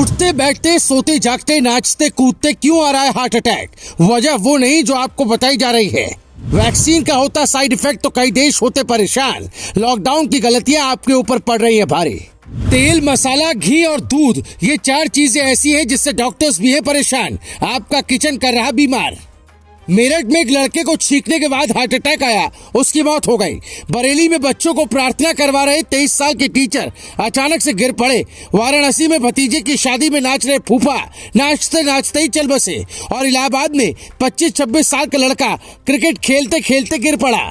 उठते बैठते सोते जागते नाचते कूदते क्यों आ रहा है हार्ट अटैक? वजह वो नहीं जो आपको बताई जा रही है। वैक्सीन का होता साइड इफेक्ट तो कई देश होते परेशान। लॉकडाउन की गलतियां आपके ऊपर पड़ रही है भारी। तेल, मसाला, घी और दूध, ये 4 चीजें ऐसी हैं जिससे डॉक्टर्स भी है परेशान। आपका किचन कर रहा बीमार। मेरठ में एक लड़के को छींकने के बाद हार्ट अटैक आया, उसकी मौत हो गई। बरेली में बच्चों को प्रार्थना करवा रहे 23 साल के टीचर अचानक से गिर पड़े। वाराणसी में भतीजे की शादी में नाच रहे फूफा नाचते नाचते ही चल बसे। और इलाहाबाद में 25-26 साल का लड़का क्रिकेट खेलते खेलते गिर पड़ा।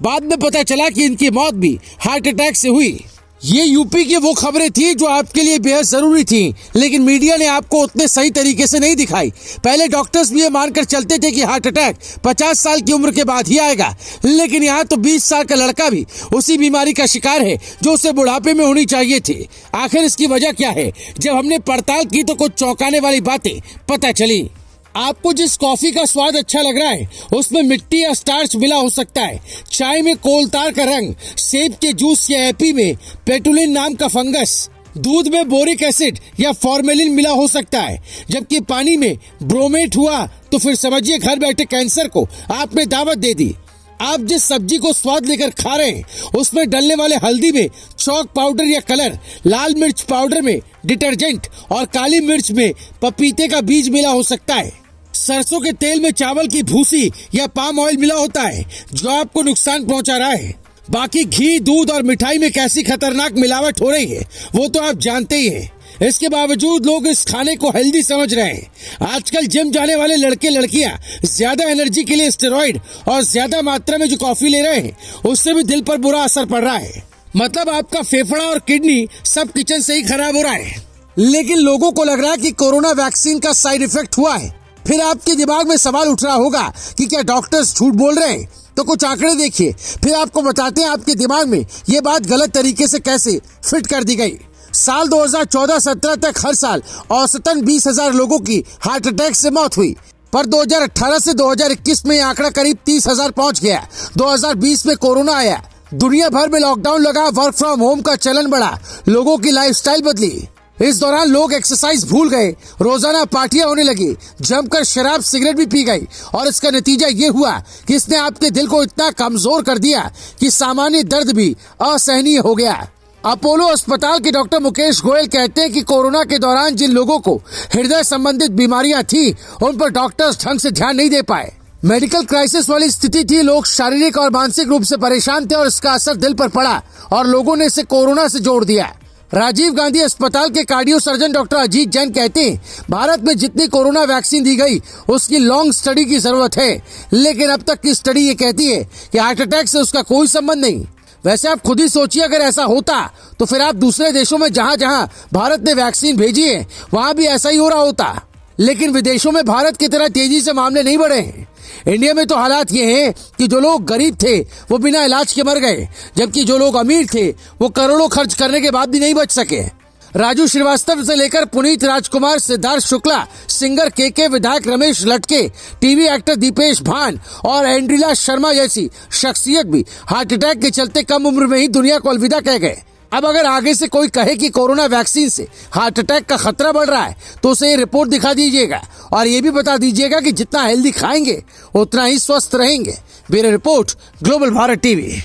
बाद में पता चला कि इनकी मौत भी हार्ट अटैक से हुई। ये यूपी की वो खबरें थी जो आपके लिए बेहद जरूरी थी, लेकिन मीडिया ने आपको उतने सही तरीके से नहीं दिखाई। पहले डॉक्टर्स भी ये मानकर चलते थे कि हार्ट अटैक 50 साल की उम्र के बाद ही आएगा, लेकिन यहाँ तो 20 साल का लड़का भी उसी बीमारी का शिकार है जो उसे बुढ़ापे में होनी चाहिए थी। आखिर इसकी वजह क्या है? जब हमने पड़ताल की तो कुछ चौंकाने वाली बातें पता चली। आपको जिस कॉफी का स्वाद अच्छा लग रहा है उसमें मिट्टी या स्टार्च मिला हो सकता है। चाय में कोलतार का रंग, सेब के जूस या एपी में पेटुलिन नाम का फंगस, दूध में बोरिक एसिड या फॉर्मेलिन मिला हो सकता है, जबकि पानी में ब्रोमेट हुआ तो फिर समझिए घर बैठे कैंसर को आपने दावत दे दी। आप जिस सब्जी को स्वाद लेकर खा रहे हैं उसमें डलने वाले हल्दी में चौक पाउडर या कलर, लाल मिर्च पाउडर में डिटर्जेंट और काली मिर्च में पपीते का बीज मिला हो सकता है। सरसों के तेल में चावल की भूसी या पाम ऑयल मिला होता है जो आपको नुकसान पहुंचा रहा है। बाकी घी, दूध और मिठाई में कैसी खतरनाक मिलावट हो रही है वो तो आप जानते ही हैं। इसके बावजूद लोग इस खाने को हेल्दी समझ रहे हैं। आजकल जिम जाने वाले लड़के लड़कियां ज्यादा एनर्जी के लिए स्टेरॉइड और ज्यादा मात्रा में जो कॉफी ले रहे हैं उससे भी दिल पर बुरा असर पड़ रहा है। मतलब आपका फेफड़ा और किडनी सब किचन से ही खराब हो रहा है। लेकिन लोगों को लग रहा है कि कोरोना वैक्सीन का साइड इफेक्ट हुआ है। फिर आपके दिमाग में सवाल उठ रहा होगा कि क्या डॉक्टर्स झूठ बोल रहे हैं? तो कुछ आंकड़े देखिए, फिर आपको बताते हैं आपके दिमाग में ये बात गलत तरीके से कैसे फिट कर दी गई। साल 2014-17 तक हर साल औसतन 20,000 लोगों की हार्ट अटैक से मौत हुई, पर 2018 से 2021 में ये आंकड़ा करीब 30,000 पहुंच गया। 2020 में कोरोना आया, दुनिया भर में लॉकडाउन लगा, वर्क फ्रॉम होम का चलन बढ़ा, लोगों की लाइफस्टाइल बदली। इस दौरान लोग एक्सरसाइज भूल गए, रोजाना पार्टियां होने लगी, जमकर शराब सिगरेट भी पी गई और इसका नतीजा ये हुआ कि इसने आपके दिल को इतना कमजोर कर दिया कि सामान्य दर्द भी असहनीय हो गया। अपोलो अस्पताल के डॉक्टर मुकेश गोयल कहते हैं कि कोरोना के दौरान जिन लोगों को हृदय संबंधित बीमारियां थी उन पर डॉक्टर्स ढंग से ध्यान नहीं दे पाए। मेडिकल क्राइसिस वाली स्थिति थी, लोग शारीरिक और मानसिक रूप से परेशान थे और इसका असर दिल पर पड़ा और लोगों ने इसे कोरोना से जोड़ दिया। राजीव गांधी अस्पताल के cardio surgeon doctor Ajit Jain कहते हैं, भारत में जितनी कोरोना वैक्सीन दी गई उसकी लॉन्ग स्टडी की जरूरत है, लेकिन अब तक की स्टडी ये कहती है कि हार्ट अटैक से उसका कोई संबंध नहीं। वैसे आप खुद ही सोचिए, अगर ऐसा होता तो फिर आप दूसरे देशों में जहां जहां भारत ने वैक्सीन भेजी है वहां भी ऐसा ही हो रहा होता। लेकिन विदेशों में भारत की तरह तेजी से मामले नहीं बढ़े हैं। इंडिया में तो हालात ये हैं कि जो लोग गरीब थे वो बिना इलाज के मर गए, जबकि जो लोग अमीर थे वो करोड़ों खर्च करने के बाद भी नहीं बच सके। राजू श्रीवास्तव से लेकर पुनीत राजकुमार, सिद्धार्थ शुक्ला, सिंगर के, विधायक रमेश लटके, टीवी एक्टर दीपेश भान और एंड्रिला शर्मा जैसी शख्सियत भी हार्ट अटैक के चलते कम उम्र में ही दुनिया को अलविदा कह गए। अब अगर आगे से कोई कहे कि कोरोना वैक्सीन से हार्ट अटैक का खतरा बढ़ रहा है तो उसे ये रिपोर्ट दिखा दीजिएगा और ये भी बता दीजिएगा कि जितना हेल्दी खाएंगे उतना ही स्वस्थ रहेंगे। Bureau report, global Bharat TV.